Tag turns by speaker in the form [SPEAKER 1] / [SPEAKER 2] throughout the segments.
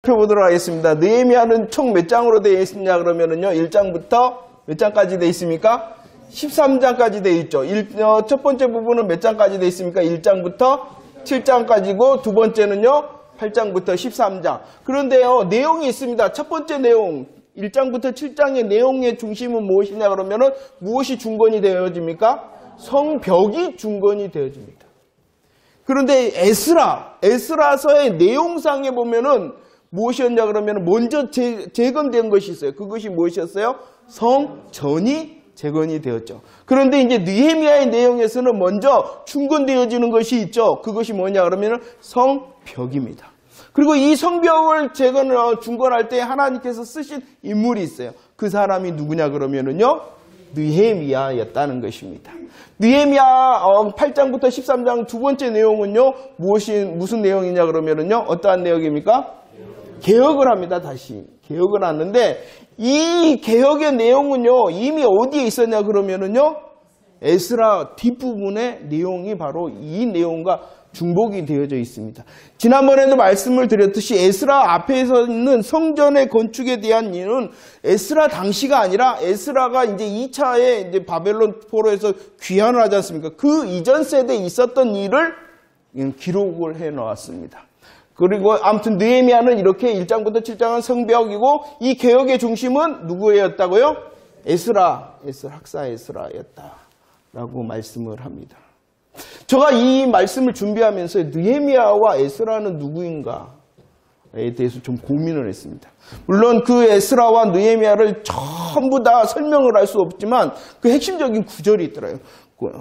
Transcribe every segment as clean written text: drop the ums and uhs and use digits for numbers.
[SPEAKER 1] 살펴보도록 하겠습니다. 느헤미야는 총 몇 장으로 되어 있느냐 그러면은요, 1장부터 몇 장까지 되어 있습니까? 13장까지 되어 있죠. 첫 번째 부분은 몇 장까지 되어 있습니까? 1장부터 7장까지고, 두 번째는요, 8장부터 13장. 그런데요, 내용이 있습니다. 첫 번째 내용, 1장부터 7장의 내용의 중심은 무엇이냐 그러면은, 무엇이 중건이 되어집니까? 성벽이 중건이 되어집니다. 그런데 에스라서의 내용상에 보면은 무엇이었냐 그러면 먼저 재건된 것이 있어요. 그것이 무엇이었어요? 성전이 재건이 되었죠. 그런데 이제 느헤미야의 내용에서는 먼저 중건되어지는 것이 있죠. 그것이 뭐냐 그러면 성벽입니다. 그리고 이 성벽을 중건할 때 하나님께서 쓰신 인물이 있어요. 그 사람이 누구냐 그러면은요, 느헤미야였다는 것입니다. 느헤미야 8장부터 13장 두 번째 내용은요, 무슨 내용이냐 그러면은요, 어떠한 내용입니까? 개혁을 합니다. 다시 개혁을 하는데, 이 개혁의 내용은요, 이미 어디에 있었냐 그러면은요, 에스라 뒷부분의 내용이 바로 이 내용과 중복이 되어져 있습니다. 지난번에도 말씀을 드렸듯이 에스라 앞에서 있는 성전의 건축에 대한 일은 에스라 당시가 아니라 에스라가 이제 2차에 이제 바벨론 포로에서 귀환을 하지 않습니까? 그 이전 세대에 있었던 일을 기록을 해 놓았습니다. 그리고 아무튼 느헤미야는 이렇게 1장부터 7장은 성벽이고, 이 개혁의 중심은 누구였다고요? 학사 에스라였다라고 말씀을 합니다. 제가 이 말씀을 준비하면서 느헤미야와 에스라는 누구인가에 대해서 좀 고민을 했습니다. 물론 그 에스라와 느헤미야를 전부 다 설명을 할 수 없지만 그 핵심적인 구절이 있더라고요.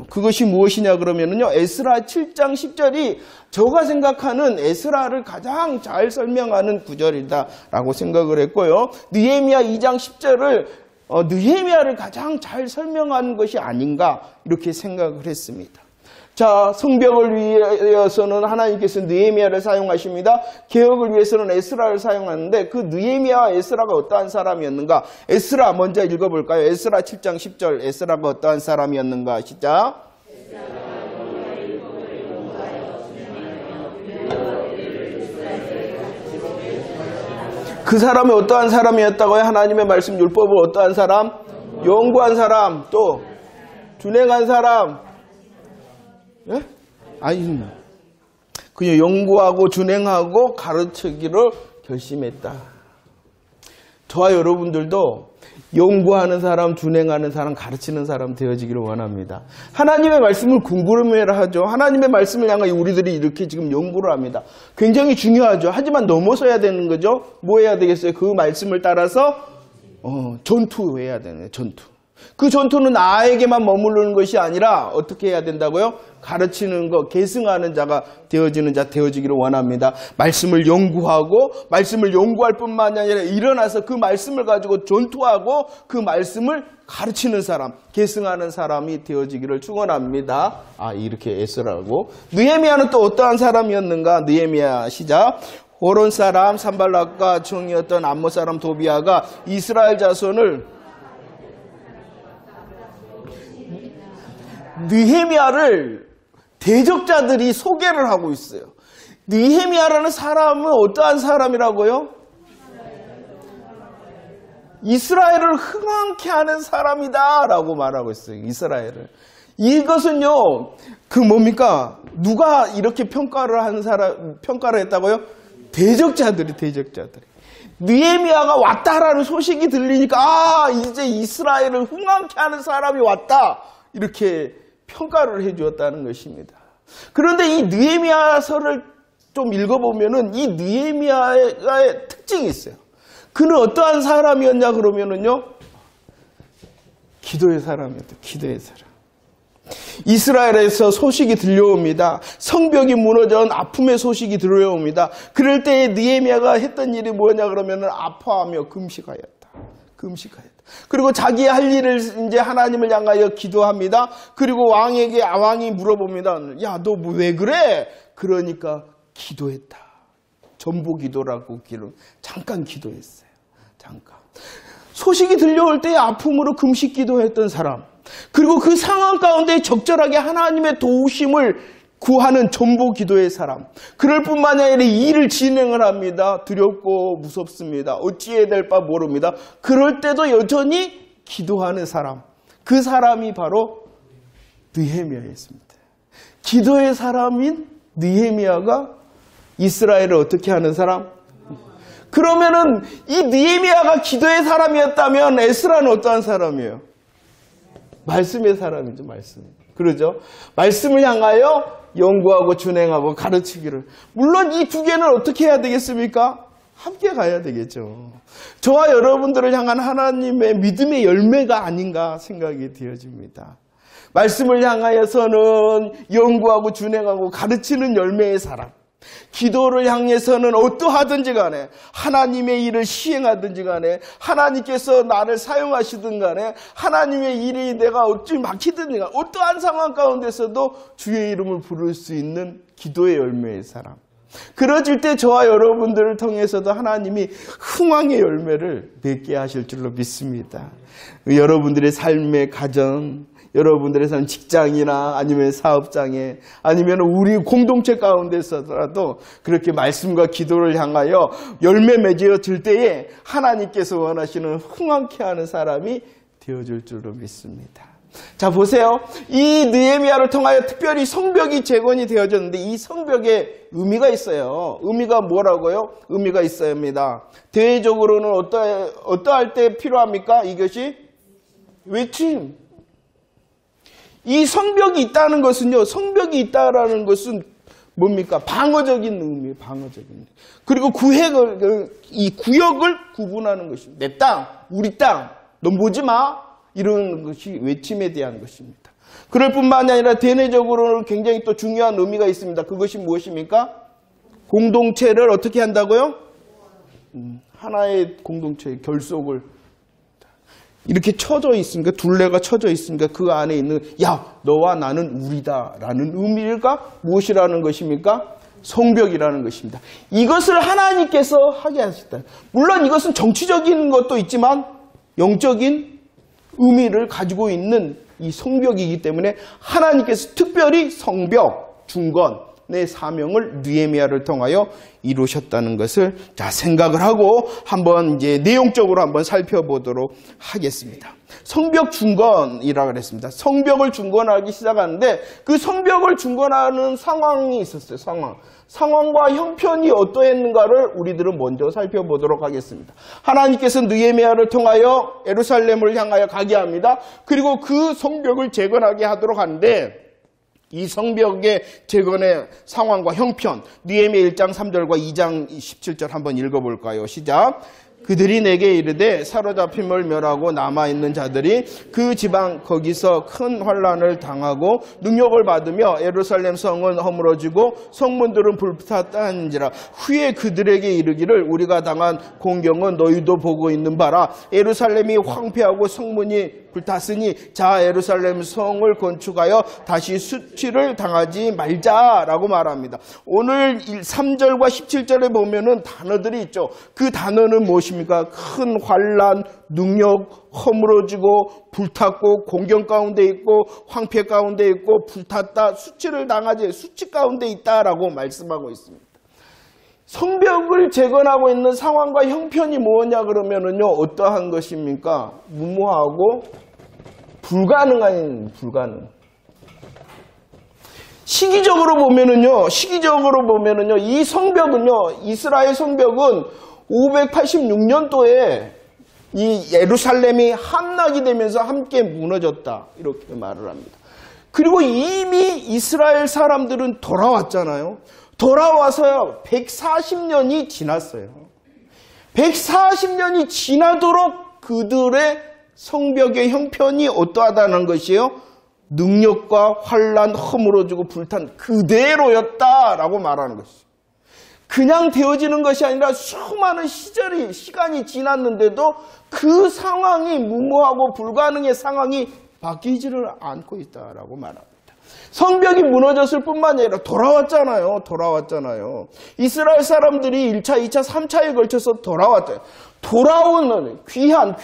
[SPEAKER 1] 그것이 무엇이냐 그러면은요, 에스라 7장 10절이 제가 생각하는 에스라를 가장 잘 설명하는 구절이다라고 생각을 했고요. 느헤미야 2장 10절을 느헤미야를 가장 잘 설명하는 것이 아닌가 이렇게 생각을 했습니다. 자, 성벽을 위해서는 하나님께서 느헤미야를 사용하십니다. 개혁을 위해서는 에스라를 사용하는데, 그 느헤미야와 에스라가 어떠한 사람이었는가? 에스라 먼저 읽어볼까요? 에스라 7장 10절, 에스라가 어떠한 사람이었는가? 시작. 그 사람이 어떠한 사람이었다고요? 하나님의 말씀 율법을 어떠한 사람? 연구한 사람, 또 준행한 사람. 예? 아니, 그냥 연구하고 준행하고 가르치기를 결심했다. 저와 여러분들도 연구하는 사람, 준행하는 사람, 가르치는 사람 되어지기를 원합니다. 하나님의 말씀을 궁금해라 하죠. 하나님의 말씀을 향하여 우리들이 이렇게 지금 연구를 합니다. 굉장히 중요하죠. 하지만 넘어서야 되는 거죠. 뭐 해야 되겠어요? 그 말씀을 따라서 전투해야 되는 전투. 그 전투는 나에게만 머무르는 것이 아니라 어떻게 해야 된다고요? 가르치는 것, 계승하는 자가 되어지는 자 되어지기를 원합니다. 말씀을 연구하고, 말씀을 연구할 뿐만 아니라 일어나서 그 말씀을 가지고 전투하고 그 말씀을 가르치는 사람, 계승하는 사람이 되어지기를 축원합니다. 이렇게 에스라고. 느헤미야는 또 어떠한 사람이었는가? 느헤미야 시작. 호론 사람 산발락과 총이었던 암몬 사람 도비아가 이스라엘 자손을 느헤미야를 대적자들이 소개를 하고 있어요. 느헤미야라는 사람은 어떠한 사람이라고요? 이스라엘을 흥왕케 하는 사람이다 라고 말하고 있어요. 이스라엘을. 이것은요, 뭡니까? 누가 이렇게 평가를 했다고요? 대적자들이. 느헤미야가 왔다라는 소식이 들리니까, 이제 이스라엘을 흥왕케 하는 사람이 왔다. 이렇게 평가를 해주었다는 것입니다. 그런데 이 느헤미야서를 좀 읽어보면은 이 느헤미야의 특징이 있어요. 그는 어떠한 사람이었냐 그러면은요, 기도의 사람이었다. 기도의 사람. 이스라엘에서 소식이 들려옵니다. 성벽이 무너져온 아픔의 소식이 들려옵니다. 그럴 때 느헤미야가 했던 일이 뭐냐 그러면은 아파하며 금식하였다. 그리고 자기 할 일을 이제 하나님을 향하여 기도합니다. 그리고 왕이 물어봅니다. 야, 너 왜 그래? 그러니까 기도했다. 전보 기도라고 잠깐 기도했어요. 잠깐. 소식이 들려올 때 아픔으로 금식 기도했던 사람. 그리고 그 상황 가운데 적절하게 하나님의 도우심을 구하는 전부 기도의 사람. 그럴 뿐만이 아니라 일을 진행을 합니다. 두렵고 무섭습니다. 어찌해야 될 바 모릅니다. 그럴 때도 여전히 기도하는 사람. 그 사람이 바로 느헤미야였습니다. 기도의 사람인 느헤미야가 이스라엘을 어떻게 하는 사람? 그러면은 이 느헤미야가 기도의 사람이었다면 에스라는 어떠한 사람이에요? 말씀의 사람이죠, 말씀. 그러죠? 말씀을 향하여 연구하고 준행하고 가르치기를. 물론 이 두 개는 어떻게 해야 되겠습니까? 함께 가야 되겠죠. 저와 여러분들을 향한 하나님의 믿음의 열매가 아닌가 생각이 되어집니다. 말씀을 향하여서는 연구하고 준행하고 가르치는 열매의 사람. 기도를 향해서는 어떠하든지 간에 하나님의 일을 시행하든지 간에 하나님께서 나를 사용하시든 간에 하나님의 일이 내가 어찌 막히든지 간에 어떠한 상황 가운데서도 주의 이름을 부를 수 있는 기도의 열매의 사람. 그러질 때 저와 여러분들을 통해서도 하나님이 흥왕의 열매를 맺게 하실 줄로 믿습니다. 여러분들의 삶의 가정, 여러분들의 삶 직장이나 아니면 사업장에 아니면 우리 공동체 가운데서라도 그렇게 말씀과 기도를 향하여 열매 맺어질 때에 하나님께서 원하시는 흥왕케 하는 사람이 되어줄 줄로 믿습니다. 자, 보세요. 이 느헤미야를 통하여 특별히 성벽이 재건이 되어졌는데 이 성벽에 의미가 있어요. 의미가 뭐라고요? 의미가 있습니다. 대외적으로는 어떠할 때 필요합니까? 이것이 외침. 이 성벽이 있다는 것은요, 성벽이 있다라는 것은 뭡니까? 방어적인 의미, 방어적인. 그리고 이 구역을 구분하는 것입니다. 내 땅, 우리 땅, 넌 보지 마. 이런 것이 외침에 대한 것입니다. 그럴 뿐만이 아니라 대내적으로는 굉장히 또 중요한 의미가 있습니다. 그것이 무엇입니까? 공동체를 어떻게 한다고요? 하나의 공동체의 결속을 이렇게 쳐져 있으니까, 둘레가 쳐져 있으니까 그 안에 있는 야, 너와 나는 우리다라는 의미가 무엇이라는 것입니까? 성벽이라는 것입니다. 이것을 하나님께서 하게 하셨다. 물론 이것은 정치적인 것도 있지만 영적인 의미를 가지고 있는 이 성벽이기 때문에 하나님께서 특별히 성벽, 중건의 사명을 느헤미야를 통하여 이루셨다는 것을 자 생각을 하고 한번 이제 내용적으로 한번 살펴보도록 하겠습니다. 성벽 중건이라고 그랬습니다. 성벽을 중건하기 시작하는데 그 성벽을 중건하는 상황이 있었어요. 상황과 형편이 어떠했는가를 우리들은 먼저 살펴보도록 하겠습니다. 하나님께서 느헤미야를 통하여 예루살렘을 향하여 가게 합니다. 그리고 그 성벽을 재건하게 하도록 하는데 이 성벽의 재건의 상황과 형편, 느헤미야 1장 3절과 2장 17절 한번 읽어볼까요? 시작. 그들이 내게 이르되 사로잡힘을 멸하고 남아있는 자들이 그 지방 거기서 큰 환난을 당하고 능욕을 받으며 예루살렘 성은 허물어지고 성문들은 불탔다 하는지라. 후에 그들에게 이르기를 우리가 당한 공경은 너희도 보고 있는 바라. 예루살렘이 황폐하고 성문이 불탔으니 자 예루살렘 성을 건축하여 다시 수치를 당하지 말자라고 말합니다. 오늘 3절과 17절에 보면은 단어들이 있죠. 그 단어는 무엇입니까? 큰 환난, 능력, 허물어지고 불탔고 공경 가운데 있고 황폐 가운데 있고 불탔다, 수치를 당하지 수치 가운데 있다라고 말씀하고 있습니다. 성벽을 재건하고 있는 상황과 형편이 뭐냐 그러면은요, 어떠한 것입니까? 무모하고 불가능. 시기적으로 보면은요, 이 성벽은요, 이스라엘 성벽은 586년도에 이 예루살렘이 함락이 되면서 함께 무너졌다. 이렇게 말을 합니다. 그리고 이미 이스라엘 사람들은 돌아왔잖아요. 돌아와서요, 140년이 지났어요. 140년이 지나도록 그들의 성벽의 형편이 어떠하다는 것이요? 능력과 환난, 허물어지고 불탄 그대로였다라고 말하는 것이죠. 그냥 되어지는 것이 아니라 수많은 시간이 지났는데도 그 상황이 무모하고 불가능의 상황이 바뀌지를 않고 있다라고 말합니다. 성벽이 무너졌을 뿐만 아니라 돌아왔잖아요. 이스라엘 사람들이 1차, 2차, 3차에 걸쳐서 돌아왔대요. 돌아오는 귀한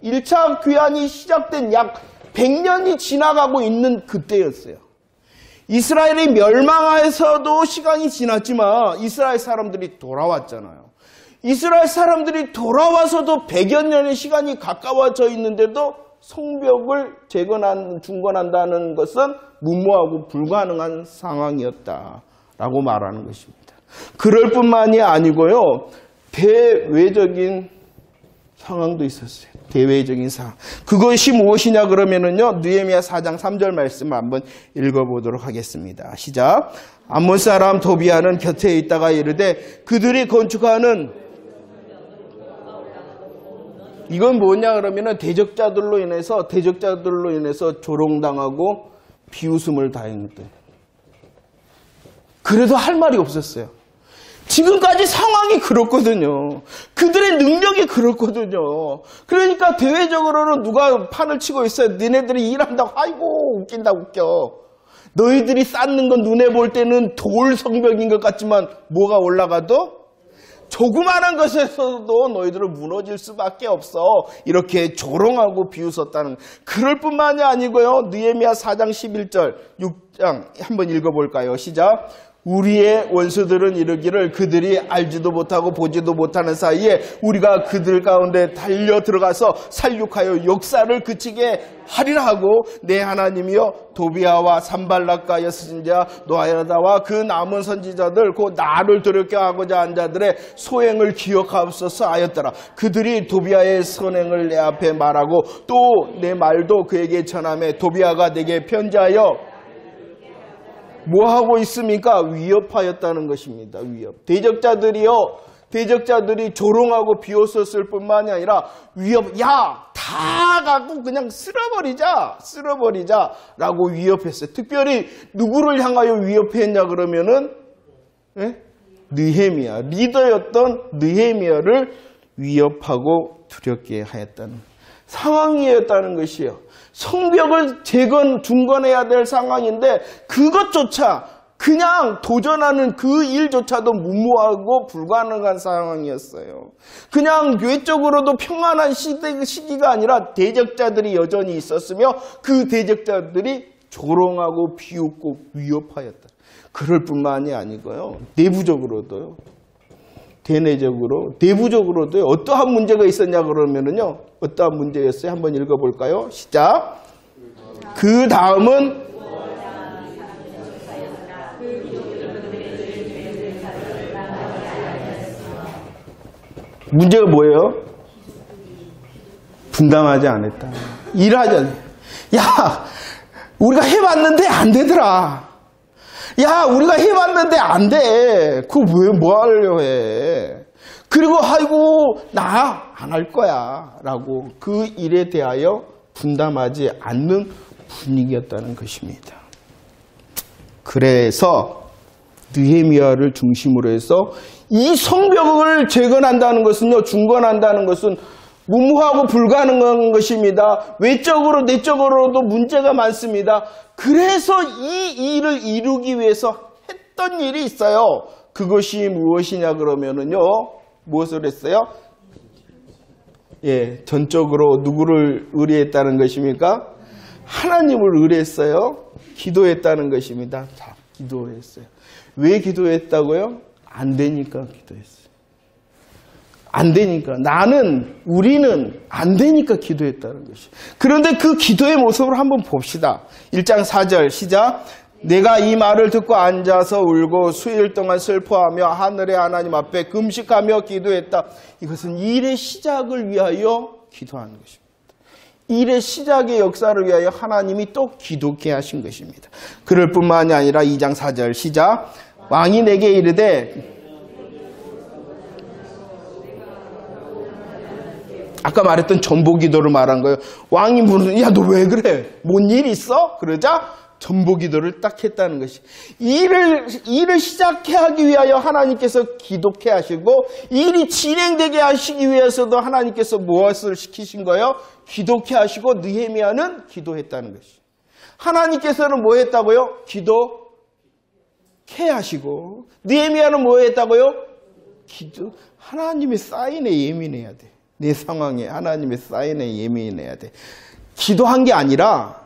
[SPEAKER 1] 1차 귀환이 시작된 약 100년이 지나가고 있는 그때였어요. 이스라엘이 멸망해서도 시간이 지났지만 이스라엘 사람들이 돌아왔잖아요. 이스라엘 사람들이 돌아와서도 100여 년의 시간이 가까워져 있는데도 성벽을 중건한다는 것은 무모하고 불가능한 상황이었다라고 말하는 것입니다. 그럴 뿐만이 아니고요. 대외적인 상황도 있었어요. 대외적인 상황. 그것이 무엇이냐 그러면은요. 느헤미야 4장 3절 말씀 한번 읽어보도록 하겠습니다. 시작. 암몬 사람 도비아는 곁에 있다가 이르되 그들이 건축하는 이건 뭐냐 그러면은 대적자들로 인해서 조롱당하고 비웃음을 당했대. 그래도 할 말이 없었어요. 지금까지 상황이 그렇거든요. 그들의 능력이 그렇거든요. 그러니까 대외적으로는 누가 판을 치고 있어요. 니네들이 일한다고 아이고 웃긴다 웃겨. 너희들이 쌓는 건 눈에 볼 때는 돌 성벽인 것 같지만 뭐가 올라가도 조그마한 것에서도 너희들은 무너질 수밖에 없어. 이렇게 조롱하고 비웃었다는. 그럴 뿐만이 아니고요. 느헤미야 4장 11절 6장 한번 읽어볼까요? 시작. 우리의 원수들은 이르기를 그들이 알지도 못하고 보지도 못하는 사이에 우리가 그들 가운데 달려 들어가서 살육하여 역사를 그치게 하리라 하고 내 하나님이여 도비아와 산발락과 여선지자 노아야다와 그 남은 선지자들 곧 나를 두렵게 하고자 한 자들의 소행을 기억하옵소서 하였더라. 그들이 도비아의 선행을 내 앞에 말하고 또 내 말도 그에게 전하매 도비아가 내게 편지하여 뭐 하고 있습니까? 위협하였다는 것입니다. 위협. 대적자들이 조롱하고 비웃었을 뿐만이 아니라 위협. 야, 다 갖고 그냥 쓸어버리자라고 위협했어요. 특별히 누구를 향하여 위협했냐 그러면은 느헤미야, 리더였던 느헤미야를 위협하고 두렵게 하였다는 상황이었다는 것이에요. 성벽을 중건해야 될 상황인데 그것조차 그냥 도전하는 그 일조차도 무모하고 불가능한 상황이었어요. 그냥 외적으로도 평안한 시기가 아니라 대적자들이 여전히 있었으며 그 대적자들이 조롱하고 비웃고 위협하였다. 그럴 뿐만이 아니고요. 내부적으로도요. 내부적으로도 어떠한 문제가 있었냐 그러면은요. 어떠한 문제였어요? 한번 읽어볼까요? 시작. 그 다음은 문제가 뭐예요? 분담하지 않았다. 일하지 않았다. 야, 우리가 해봤는데 안 되더라. 야, 우리가 해봤는데 안 돼. 그거 왜 뭐 하려고 해. 그리고 아이고 나 안 할 거야 라고 그 일에 대하여 분담하지 않는 분위기였다는 것입니다. 그래서 느헤미야를 중심으로 해서 이 성벽을 재건한다는 것은요, 중건한다는 것은 무모하고 불가능한 것입니다. 외적으로 내적으로도 문제가 많습니다. 그래서 이 일을 이루기 위해서 했던 일이 있어요. 그것이 무엇이냐 그러면은요, 무엇을 했어요? 예, 전적으로 누구를 의뢰했다는 것입니까? 하나님을 의뢰했어요. 기도했다는 것입니다. 자, 기도했어요. 왜 기도했다고요? 안 되니까 기도했어요. 안 되니까. 우리는 안 되니까 기도했다는 것이에요. 그런데 그 기도의 모습을 한번 봅시다. 1장 4절 시작. 내가 이 말을 듣고 앉아서 울고 수일 동안 슬퍼하며 하늘의 하나님 앞에 금식하며 기도했다. 이것은 일의 시작을 위하여 기도하는 것입니다. 일의 시작의 역사를 위하여 하나님이 또 기도케 하신 것입니다. 그럴 뿐만이 아니라 2장 4절 시작. 왕이 내게 이르되, 아까 말했던 전보기도를 말한 거예요. 왕이 물은, 야, 너 왜 그래? 뭔 일 있어? 그러자 전보기도를 딱 했다는 것이. 일을 시작해 하기 위하여 하나님께서 기도케 하시고, 일이 진행되게 하시기 위해서도 하나님께서 무엇을 시키신 거예요? 기도케 하시고, 느헤미야는 기도했다는 것이. 하나님께서는 뭐 했다고요? 기도케 하시고, 느헤미야는 뭐 했다고요? 하나님의 사인에 예민해야 돼. 내 상황에 하나님의 사인에 예민해야 돼. 기도한 게 아니라,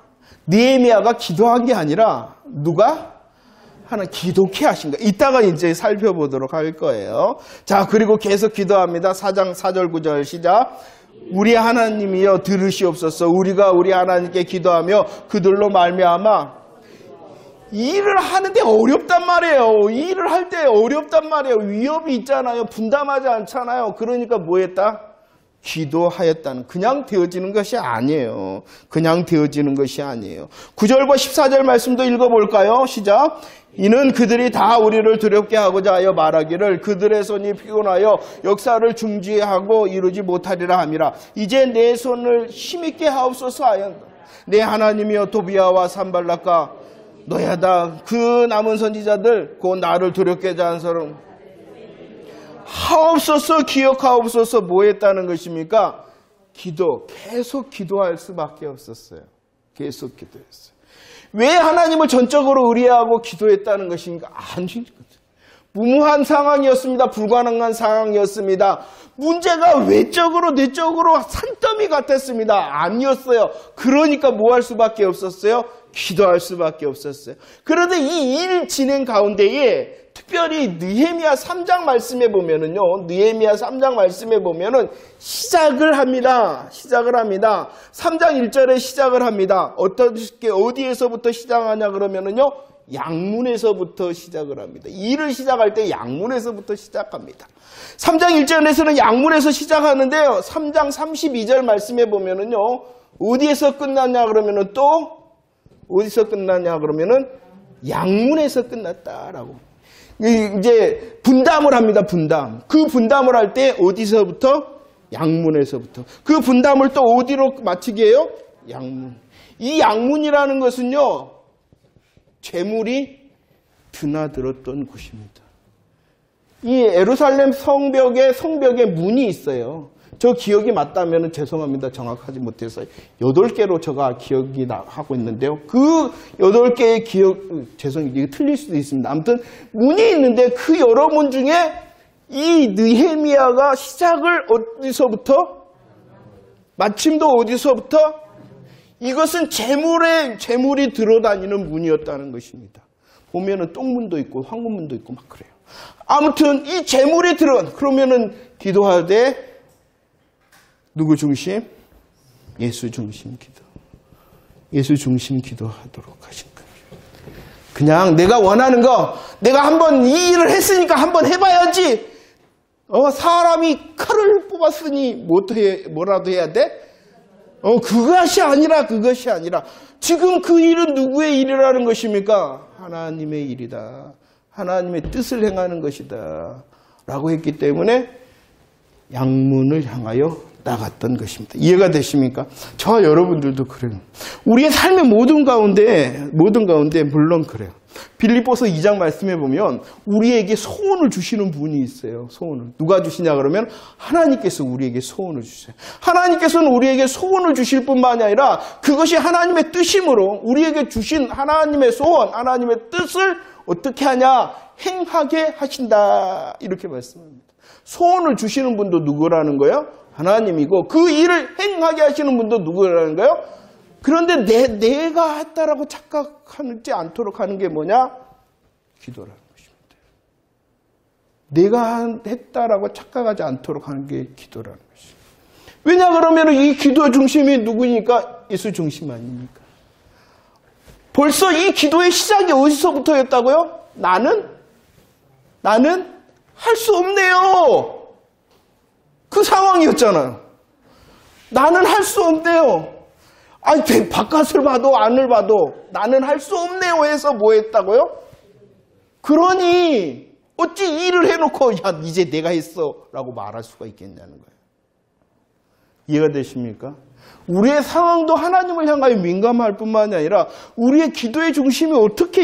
[SPEAKER 1] 느헤미야가 기도한 게 아니라 누가? 하나님 기독해 하신 거예요. 이따가 이제 살펴보도록 할 거예요. 자, 그리고 계속 기도합니다. 4장 4절 9절 시작. 우리 하나님이여 들으시옵소서. 우리가 우리 하나님께 기도하며 그들로 말미암아 일을 하는데 어렵단 말이에요. 일을 할 때 어렵단 말이에요. 위협이 있잖아요. 분담하지 않잖아요. 그러니까 뭐 했다? 기도하였다는, 그냥 되어지는 것이 아니에요. 그냥 되어지는 것이 아니에요. 9절과 14절 말씀도 읽어볼까요? 시작. 이는 그들이 다 우리를 두렵게 하고자 하여 말하기를 그들의 손이 피곤하여 역사를 중지하고 이루지 못하리라 함이라. 이제 내 손을 힘있게 하옵소서 하였다. 내 하나님이여 도비아와 산발락과 노야다 그 남은 선지자들 곧 나를 두렵게 하는 사람 하옵소서. 기억하옵소서. 뭐 했다는 것입니까? 기도. 계속 기도할 수밖에 없었어요. 계속 기도했어요. 왜 하나님을 전적으로 의뢰하고 기도했다는 것입니까? 무모한 상황이었습니다. 불가능한 상황이었습니다. 문제가 외적으로 내적으로 산더미 같았습니다. 아니었어요. 그러니까 뭐 할 수밖에 없었어요? 기도할 수밖에 없었어요. 그런데 이 일 진행 가운데에 특별히 느헤미야 3장 말씀에 보면은요, 느헤미야 3장 말씀에 보면은 시작을 합니다. 3장 1절에 시작을 합니다. 어떻게, 어디에서부터 시작하냐 그러면은요, 양문에서부터 시작을 합니다. 일을 시작할 때 양문에서부터 시작합니다. 3장 1절에서는 양문에서 시작하는데요, 3장 32절 말씀에 보면은요, 어디에서 끝났냐 그러면은 또, 어디서 끝났냐 그러면은 양문에서 끝났다라고. 이제 분담을 합니다. 분담. 그 분담을 할 때 어디서부터? 양문에서부터. 그 분담을 또 어디로 마치게 해요? 양문. 이 양문이라는 것은요, 재물이 드나들었던 곳입니다. 이 예루살렘 성벽에 문이 있어요. 저 기억이 맞다면 죄송합니다. 정확하지 못해서 8개로 제가 기억이 하고 있는데요. 그 8개의 기억, 죄송해요. 이게 틀릴 수도 있습니다. 아무튼 문이 있는데 그 여러 문 중에 이 느헤미야가 시작을 어디서부터? 마침도 어디서부터? 이것은 재물이 들어다니는 문이었다는 것입니다. 보면은 똥문도 있고 황금문도 있고 막 그래요. 아무튼 이 재물이 그러면은 기도할 때 누구 중심? 예수 중심 기도. 예수 중심 기도하도록 하신 거예요. 그냥 내가 원하는 거, 내가 한번 이 일을 했으니까 한번 해봐야지. 사람이 칼을 뽑았으니 뭐라도 해야 돼? 그것이 아니라. 지금 그 일은 누구의 일이라는 것입니까? 하나님의 일이다. 하나님의 뜻을 행하는 것이다. 라고 했기 때문에 양문을 향하여 나갔던 것입니다. 이해가 되십니까? 저와 여러분들도 그래요. 우리의 삶의 모든 가운데 물론 그래요. 빌립보서 2장 말씀해 보면 우리에게 소원을 주시는 분이 있어요. 소원을. 누가 주시냐 그러면 하나님께서 우리에게 소원을 주세요. 하나님께서는 우리에게 소원을 주실 뿐만이 아니라 그것이 하나님의 뜻이므로 우리에게 주신 하나님의 소원, 하나님의 뜻을 어떻게 하냐? 행하게 하신다. 이렇게 말씀합니다. 소원을 주시는 분도 누구라는 거예요? 하나님이고 그 일을 행하게 하시는 분도 누구라는 거예요? 그런데 내가 했다라고 착각하지 않도록 하는 게 뭐냐? 기도라는 것입니다. 내가 했다라고 착각하지 않도록 하는 게 기도라는 것입니다. 왜냐 그러면 이 기도의 중심이 누구니까? 예수 중심 아닙니까? 벌써 이 기도의 시작이 어디서부터였다고요? 나는 할 수 없네요. 그 상황이었잖아요. 나는 할 수 없네요. 아니, 바깥을 봐도 안을 봐도 나는 할 수 없네요 해서 뭐 했다고요? 그러니 어찌 일을 해놓고 야 이제 내가 했어 라고 말할 수가 있겠냐는 거예요. 이해가 되십니까? 우리의 상황도 하나님을 향하여 민감할 뿐만이 아니라 우리의 기도의 중심이 어떻게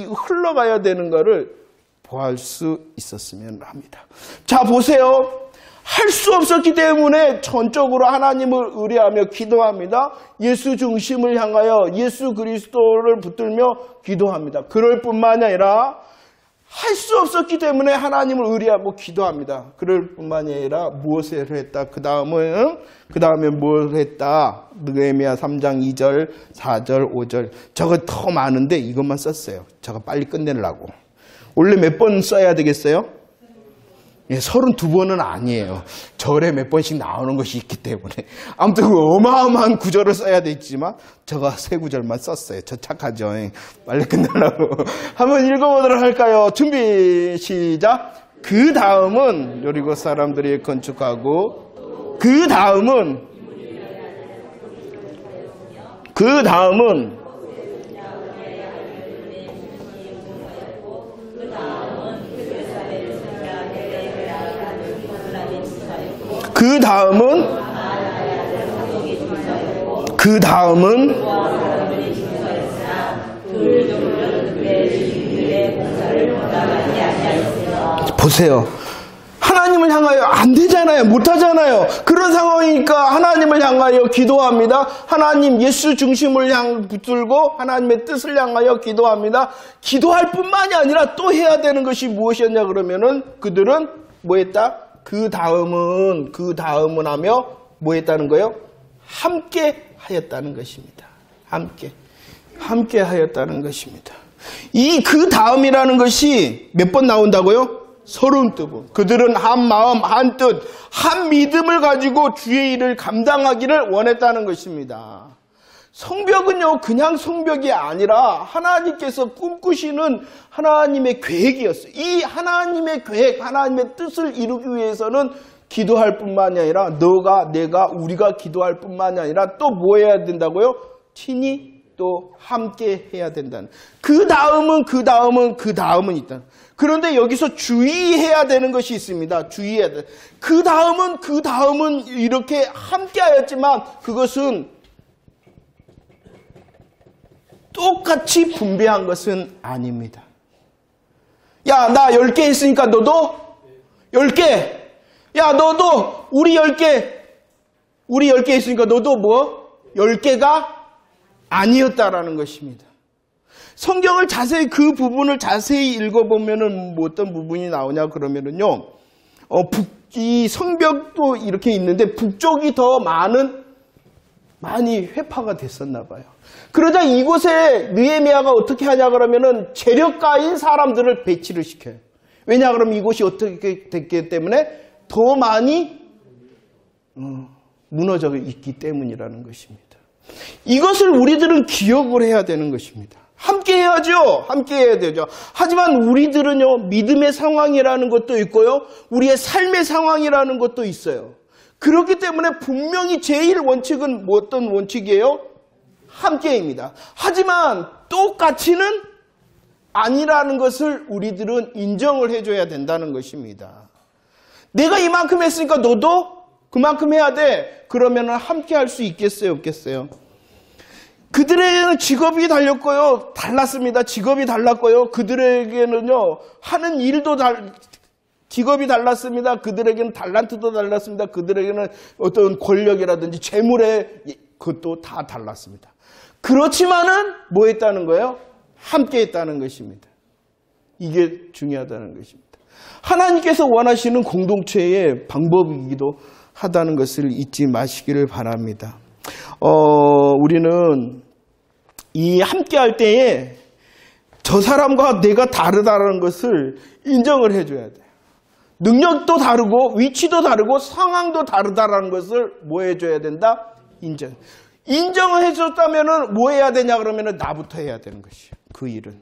[SPEAKER 1] 흘러가야 되는가를 보할 수 있었으면 합니다. 자, 보세요. 할 수 없었기 때문에 전적으로 하나님을 의뢰하며 기도합니다. 예수 중심을 향하여 예수 그리스도를 붙들며 기도합니다. 그럴 뿐만이 아니라 할 수 없었기 때문에 하나님을 의뢰하고 기도합니다. 그럴 뿐만이 아니라 무엇을 했다. 그 다음에 뭘 했다. 느헤미야 3장 2절, 4절, 5절. 저거 더 많은데 이것만 썼어요. 저거 빨리 끝내려고. 원래 몇 번 써야 되겠어요? 예, 32번은 아니에요. 절에 몇 번씩 나오는 것이 있기 때문에. 아무튼 어마어마한 구절을 써야 되지만 제가 세 구절만 썼어요. 저 착하죠. 빨리 끝내려고. 한번 읽어보도록 할까요? 준비 시작. 그 다음은 여리고 사람들이 건축하고 그 다음은 그 다음은 보세요. 하나님을 향하여 안 되잖아요. 못 하잖아요. 그런 상황이니까 하나님을 향하여 기도합니다. 하나님 예수 중심을 붙들고 하나님의 뜻을 향하여 기도합니다. 기도할 뿐만이 아니라 또 해야 되는 것이 무엇이었냐 그러면은 그들은 뭐 했다? 그 다음은 하며 뭐 했다는 거예요? 함께 하였다는 것입니다. 함께 하였다는 것입니다. 이 그 다음이라는 것이 몇 번 나온다고요? 32번. 그들은 한 마음, 한 뜻, 한 믿음을 가지고 주의 일을 감당하기를 원했다는 것입니다. 성벽은요, 그냥 성벽이 아니라 하나님께서 꿈꾸시는 하나님의 계획이었어요. 이 하나님의 계획, 하나님의 뜻을 이루기 위해서는 기도할 뿐만이 아니라 너가, 내가, 우리가 기도할 뿐만이 아니라 또 뭐 해야 된다고요? 친히 또 함께 해야 된다는. 그 다음은 있다. 그런데 여기서 주의해야 되는 것이 있습니다. 주의해야 돼. 그 다음은 이렇게 함께 하였지만 그것은 똑같이 분배한 것은 아닙니다. 야, 나 10개 했으니까 너도 10개. 야, 너도 우리 10개 했으니까 너도 뭐? 10개가 아니었다라는 것입니다. 성경을 자세히 그 부분을 자세히 읽어보면은 뭐 어떤 부분이 나오냐 그러면은요, 이 성벽도 이렇게 있는데 북쪽이 더 많이 회파가 됐었나 봐요. 그러자 이곳에 느헤미야가 어떻게 하냐 그러면은 재력가인 사람들을 배치를 시켜요. 왜냐 그러면 이곳이 어떻게 됐기 때문에 더 많이 무너져 있기 때문이라는 것입니다. 이것을 우리들은 기억을 해야 되는 것입니다. 함께 해야죠. 함께 해야 되죠. 하지만 우리들은요, 믿음의 상황이라는 것도 있고요, 우리의 삶의 상황이라는 것도 있어요. 그렇기 때문에 분명히 제일 원칙은 뭐 어떤 원칙이에요? 함께입니다. 하지만 똑같이는 아니라는 것을 우리들은 인정을 해줘야 된다는 것입니다. 내가 이만큼 했으니까 너도 그만큼 해야 돼. 그러면 함께 할 수 있겠어요? 없겠어요? 그들에게는 직업이 달랐습니다. 직업이 달랐고요. 그들에게는요, 하는 일도 직업이 달랐습니다. 그들에게는 달란트도 달랐습니다. 그들에게는 어떤 권력이라든지 재물의 그것도 다 달랐습니다. 그렇지만은 뭐 했다는 거예요? 함께 했다는 것입니다. 이게 중요하다는 것입니다. 하나님께서 원하시는 공동체의 방법이기도 하다는 것을 잊지 마시기를 바랍니다. 우리는 이 함께 할 때에 저 사람과 내가 다르다는 것을 인정을 해줘야 돼요. 능력도 다르고 위치도 다르고 상황도 다르다는 것을 뭐 해줘야 된다? 인정을 해줬다면 뭐 해야 되냐 그러면 나부터 해야 되는 것이에요. 그 일은.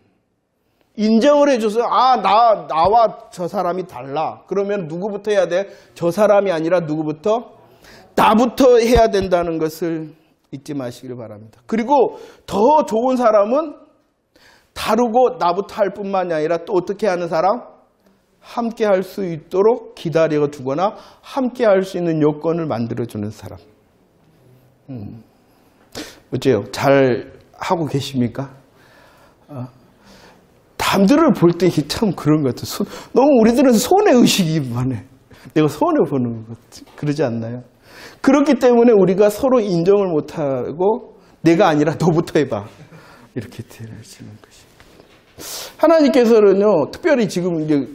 [SPEAKER 1] 인정을 해줘서 나와 저 사람이 달라. 그러면 누구부터 해야 돼? 저 사람이 아니라 누구부터? 나부터 해야 된다는 것을 잊지 마시길 바랍니다. 그리고 더 좋은 사람은 다르고 나부터 할 뿐만이 아니라 또 어떻게 하는 사람? 함께 할 수 있도록 기다려 두거나 함께 할 수 있는 요건을 만들어주는 사람. 어째요? 잘 하고 계십니까? 남들을 볼 때 참 그런 것 같아요. 너무 우리들은 손해의식이만 해. 내가 손해보는 것 같아. 그러지 않나요? 그렇기 때문에 우리가 서로 인정을 못하고 내가 아니라 너부터 해봐. 이렇게 되어지는 것입니다. 하나님께서는요, 특별히 지금 이제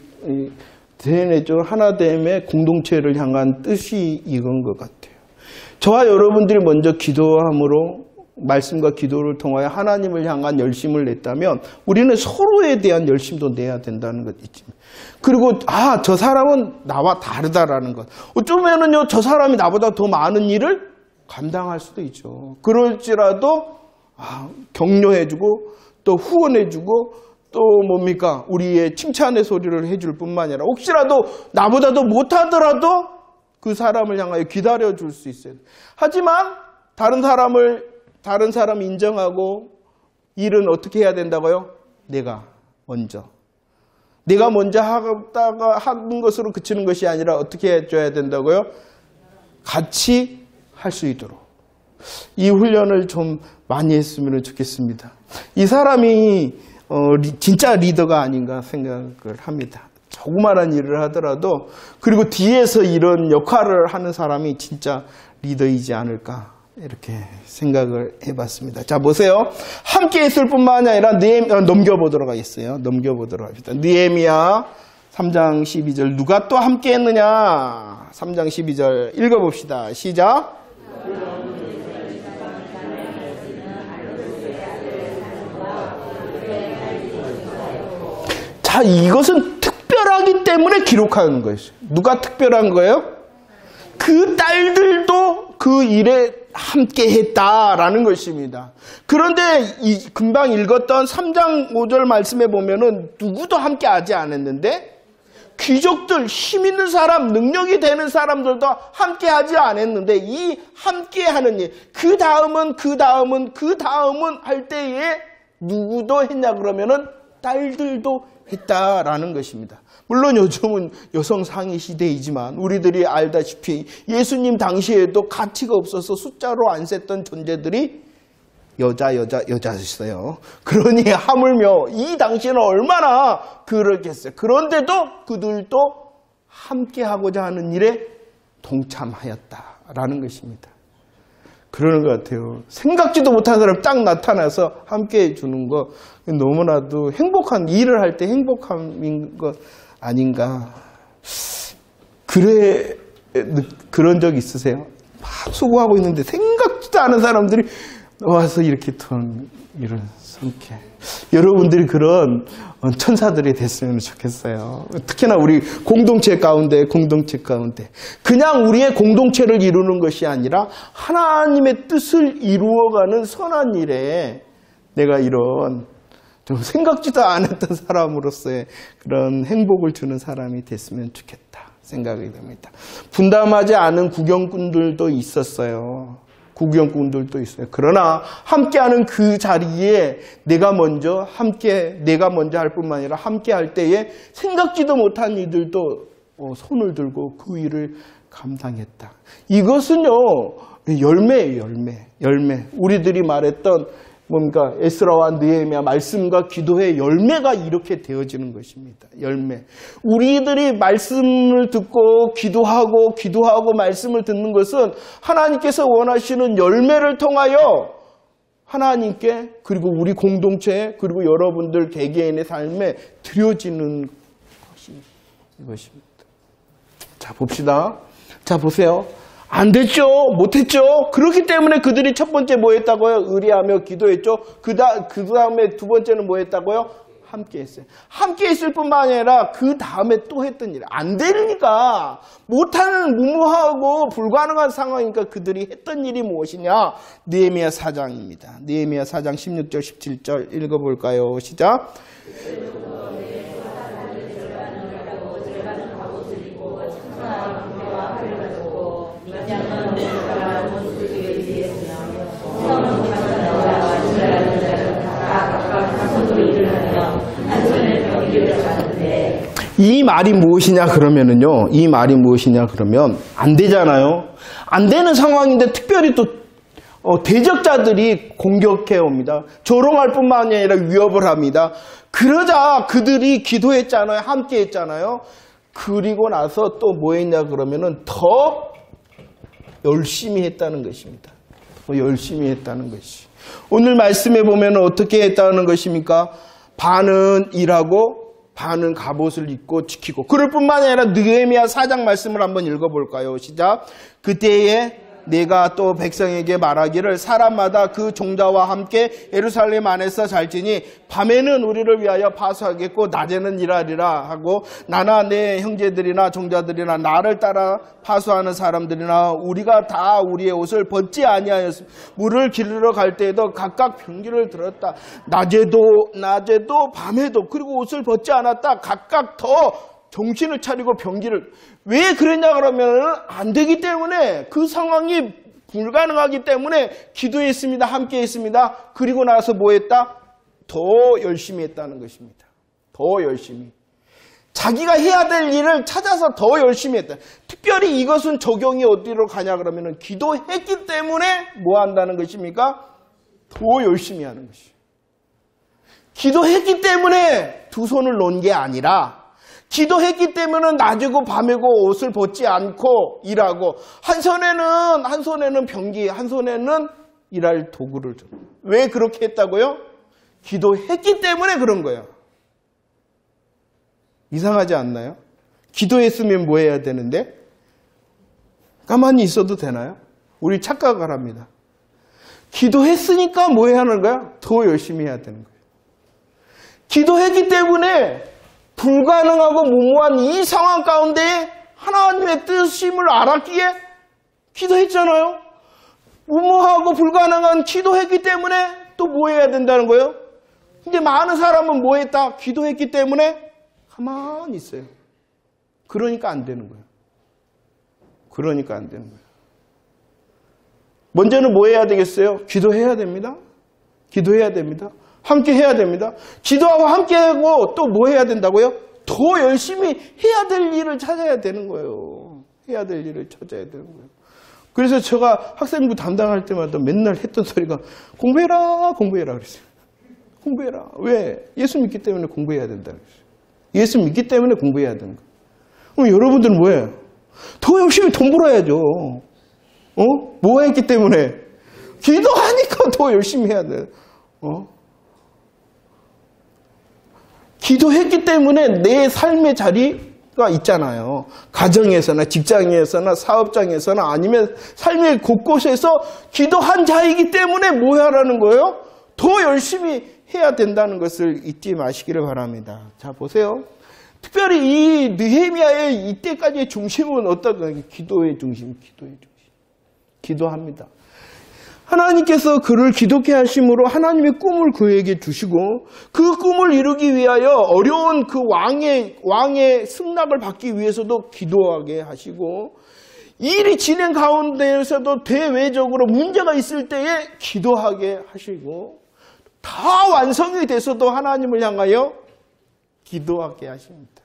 [SPEAKER 1] 대내죠 하나됨의 공동체를 향한 뜻이 이건 것 같아요. 저와 여러분들이 먼저 기도함으로 말씀과 기도를 통하여 하나님을 향한 열심을 냈다면 우리는 서로에 대한 열심도 내야 된다는 것 있지. 그리고 저 사람은 나와 다르다라는 것. 어쩌면은요 저 사람이 나보다 더 많은 일을 감당할 수도 있죠. 그럴지라도 격려해주고 또 후원해주고 또 뭡니까 우리의 칭찬의 소리를 해줄 뿐만 아니라 혹시라도 나보다 더 못하더라도 그 사람을 향하여 기다려줄 수 있어요. 하지만 다른 사람 인정하고 일은 어떻게 해야 된다고요? 내가 먼저 하다가 하는 것으로 그치는 것이 아니라 어떻게 해줘야 된다고요? 같이 할 수 있도록 이 훈련을 좀 많이 했으면 좋겠습니다. 이 사람이 진짜 리더가 아닌가 생각을 합니다. 조그마한 일을 하더라도 그리고 뒤에서 이런 역할을 하는 사람이 진짜 리더이지 않을까 이렇게 생각을 해봤습니다. 자 보세요. 함께 있을 뿐만 아니라 넘겨보도록 하겠어요. 넘겨보도록 합니다. 느헤미야 3장 12절 누가 또 함께 했느냐 3장 12절 읽어봅시다. 시작. 자 이것은 특별하기 때문에 기록하는 것이죠. 누가 특별한 거예요? 그 딸들도 그 일에 함께 했다라는 것입니다. 그런데 금방 읽었던 3장 5절 말씀에 보면은 누구도 함께 하지 않았는데 귀족들, 힘 있는 사람, 능력이 되는 사람들도 함께 하지 않았는데 이 함께 하는 일, 그 다음은 할 때에 누구도 했냐 그러면은 딸들도 했다라는 것입니다. 물론 요즘은 여성 상위 시대이지만 우리들이 알다시피 예수님 당시에도 가치가 없어서 숫자로 안 셌던 존재들이 여자였어요. 그러니 하물며 이 당시에는 얼마나 그렇겠어요. 그런데도 그들도 함께하고자 하는 일에 동참하였다라는 것입니다. 그러는 것 같아요. 생각지도 못한 사람 딱 나타나서 함께 해주는 거 너무나도 행복한 일을 할 때 행복함인 것 아닌가. 그런 적 있으세요? 막 수고하고 있는데 생각지도 않은 사람들이 와서 이렇게 이런 성격. 여러분들이 그런 천사들이 됐으면 좋겠어요. 특히나 우리 공동체 가운데 그냥 우리의 공동체를 이루는 것이 아니라 하나님의 뜻을 이루어가는 선한 일에 내가 이런 좀 생각지도 않았던 사람으로서의 그런 행복을 주는 사람이 됐으면 좋겠다 생각이 됩니다. 분담하지 않은 구경꾼들도 있었어요. 그러나 함께하는 그 자리에 내가 먼저 할 뿐만 아니라 함께할 때에 생각지도 못한 이들도 손을 들고 그 일을 감당했다. 이것은요 열매예요. 열매. 우리들이 말했던 뭡니까? 에스라와 느헤미야 말씀과 기도의 열매가 이렇게 되어지는 것입니다. 열매. 우리들이 말씀을 듣고 기도하고 말씀을 듣는 것은 하나님께서 원하시는 열매를 통하여 하나님께 그리고 우리 공동체 그리고 여러분들 개개인의 삶에 드려지는 것이 이것입니다. 자 봅시다. 자 보세요. 안 됐죠. 못했죠. 그렇기 때문에 그들이 첫 번째 뭐 했다고요? 의리하며 기도했죠. 그 다음에 두 번째는 뭐 했다고요? 함께 했어요. 함께 했을 뿐만 아니라 그 다음에 또 했던 일. 안 되니까 못하는 무모하고 불가능한 상황이니까 그들이 했던 일이 무엇이냐? 느헤미야 4장입니다. 느헤미야 4장 16절 17절 읽어볼까요? 시작. 이 말이 무엇이냐 그러면 안 되잖아요. 안 되는 상황인데 특별히 또 대적자들이 공격해 옵니다. 조롱할 뿐만 아니라 위협을 합니다. 그러자 그들이 기도했잖아요. 함께 했잖아요. 그리고 나서 또 뭐 했냐 그러면은 더 열심히 했다는 것입니다. 열심히 했다는 것이. 오늘 말씀에 보면 어떻게 했다는 것입니까? 반은 일하고 반은 갑옷을 입고 지키고. 그럴 뿐만 아니라 느헤미야 4장 말씀을 한번 읽어볼까요? 시작. 그때에 내가 또 백성에게 말하기를 사람마다 그 종자와 함께 예루살렘 안에서 잘지니 밤에는 우리를 위하여 파수하겠고 낮에는 일하리라 하고 나나 내 형제들이나 종자들이나 나를 따라 파수하는 사람들이나 우리가 다 우리의 옷을 벗지 아니하였으며 물을 기르러 갈 때에도 각각 병기를 들었다. 낮에도 밤에도 그리고 옷을 벗지 않았다. 각각 더 정신을 차리고 병기를. 왜 그랬냐 그러면 안 되기 때문에, 그 상황이 불가능하기 때문에 기도했습니다. 함께 했습니다. 그리고 나서 뭐 했다? 더 열심히 했다는 것입니다. 더 열심히. 자기가 해야 될 일을 찾아서 더 열심히 했다. 특별히 이것은 적용이 어디로 가냐 그러면 기도했기 때문에 뭐 한다는 것입니까? 더 열심히 하는 것이에요. 기도했기 때문에 두 손을 놓은 게 아니라 기도했기 때문에 낮이고 밤이고 옷을 벗지 않고 일하고 한 손에는 병기, 한 손에는 일할 도구를 줘. 왜 그렇게 했다고요? 기도했기 때문에 그런 거예요. 이상하지 않나요? 기도했으면 뭐 해야 되는데? 가만히 있어도 되나요? 우리 착각을 합니다. 기도했으니까 뭐 해야 하는 거야? 더 열심히 해야 되는 거예요. 기도했기 때문에 불가능하고 무모한 이 상황 가운데 하나님의 뜻임을 알았기에 기도했잖아요. 무모하고 불가능한 기도했기 때문에 또 뭐 해야 된다는 거예요? 근데 많은 사람은 뭐 했다? 기도했기 때문에 가만히 있어요. 그러니까 안 되는 거예요. 그러니까 안 되는 거예요. 먼저는 뭐 해야 되겠어요? 기도해야 됩니다. 기도해야 됩니다. 함께 해야 됩니다. 기도하고 함께 하고 또 뭐 해야 된다고요? 더 열심히 해야 될 일을 찾아야 되는 거예요. 해야 될 일을 찾아야 되는 거예요. 그래서 제가 학생부 담당할 때마다 맨날 했던 소리가 공부해라, 공부해라 그랬어요. 공부해라. 왜? 예수 믿기 때문에 공부해야 된다 그랬어요. 예수 믿기 때문에 공부해야 되는 거예요. 그럼 여러분들은 뭐예요? 더 열심히 돈 벌어야죠. 뭐 했기 때문에? 기도하니까 더 열심히 해야 돼요. 기도했기 때문에 내 삶의 자리가 있잖아요. 가정에서나 직장에서나 사업장에서나 아니면 삶의 곳곳에서 기도한 자이기 때문에 뭐 하라는 거예요? 더 열심히 해야 된다는 것을 잊지 마시기를 바랍니다. 자, 보세요. 특별히 이 느헤미야의 이때까지의 중심은 어떤 거예요? 기도의 중심, 기도의 중심. 기도합니다. 하나님께서 그를 기독케 하심으로 하나님의 꿈을 그에게 주시고 그 꿈을 이루기 위하여 어려운 그 왕의 승낙을 받기 위해서도 기도하게 하시고 일이 진행 가운데에서도 대외적으로 문제가 있을 때에 기도하게 하시고 다 완성이 돼서도 하나님을 향하여 기도하게 하십니다.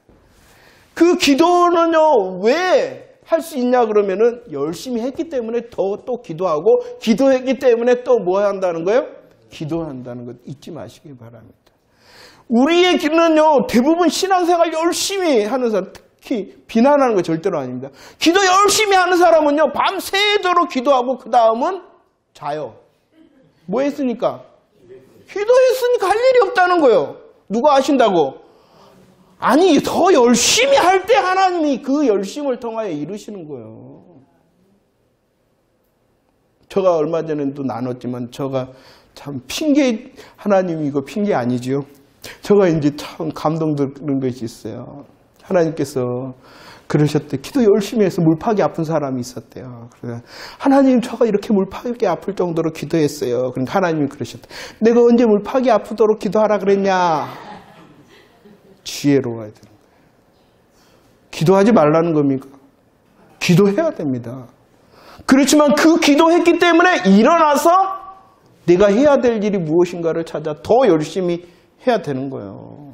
[SPEAKER 1] 그 기도는요, 왜 할 수 있냐 그러면은 열심히 했기 때문에 또 기도하고 기도했기 때문에 또 뭐 한다는 거예요? 기도한다는 것 잊지 마시기 바랍니다. 우리의 기도는요, 대부분 신앙생활 열심히 하는 사람, 특히 비난하는 거 절대로 아닙니다. 기도 열심히 하는 사람은요, 밤새도록 기도하고 그 다음은 자요. 뭐 했으니까? 기도했으니까 할 일이 없다는 거예요. 누가 아신다고? 아니, 더 열심히 할 때 하나님이 그 열심을 통하여 이루시는 거예요. 제가 얼마 전에도 나눴지만 제가 참 하나님이 이거 핑계 아니지요? 제가 이제 참 감동되는 것이 있어요. 하나님께서 그러셨대. 기도 열심히 해서 물파기 아픈 사람이 있었대요. 그래서 하나님, 저가 이렇게 물파기 아플 정도로 기도했어요. 그러니까 하나님이 그러셨대. 내가 언제 물파기 아프도록 기도하라 그랬냐? 지혜로워야 되는 거예요. 기도하지 말라는 겁니까? 기도해야 됩니다. 그렇지만 그 기도했기 때문에 일어나서 내가 해야 될 일이 무엇인가를 찾아 더 열심히 해야 되는 거예요.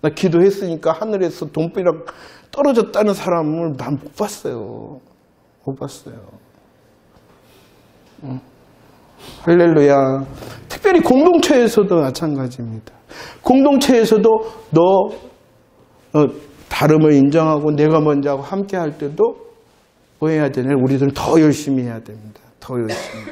[SPEAKER 1] 나 기도했으니까 하늘에서 돈벼락 떨어졌다는 사람을 난 못 봤어요. 못 봤어요. 할렐루야. 특별히 공동체에서도 마찬가지입니다. 공동체에서도 다름을 인정하고 내가 먼저 하고 함께 할 때도 뭐 해야 되냐? 우리들은 더 열심히 해야 됩니다. 더 열심히.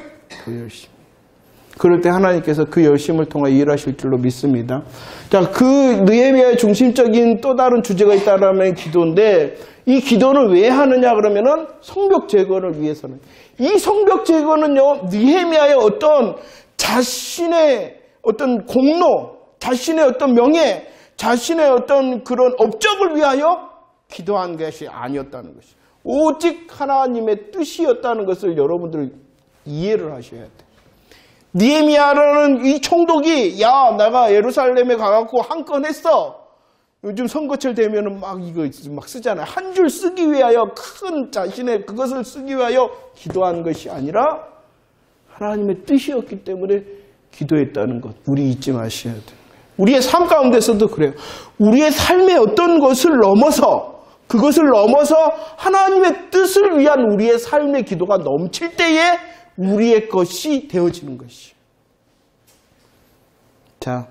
[SPEAKER 1] 그럴 때 하나님께서 그 열심을 통해 일하실 줄로 믿습니다. 자, 그 느헤미야의 중심적인 또 다른 주제가 있다라면 기도인데, 이 기도를 왜 하느냐 그러면은 성벽 제거를 위해서는. 이 성벽 제거는요, 느헤미야의 어떤 자신의 어떤 공로, 자신의 어떤 명예, 자신의 어떤 그런 업적을 위하여 기도한 것이 아니었다는 것이, 오직 하나님의 뜻이었다는 것을 여러분들 이해를 하셔야 돼요. 느헤미야라는 이 총독이, 야, 내가 예루살렘에 가갖고 한 건 했어. 요즘 선거철 되면은 막 이거 막 쓰잖아요. 한 줄 쓰기 위하여, 큰 자신의 그것을 쓰기 위하여 기도한 것이 아니라 하나님의 뜻이었기 때문에 기도했다는 것, 우리 잊지 마셔야 돼요. 우리의 삶 가운데서도 그래요. 우리의 삶의 어떤 것을 넘어서, 그것을 넘어서 하나님의 뜻을 위한 우리의 삶의 기도가 넘칠 때에 우리의 것이 되어지는 것이에요. 자,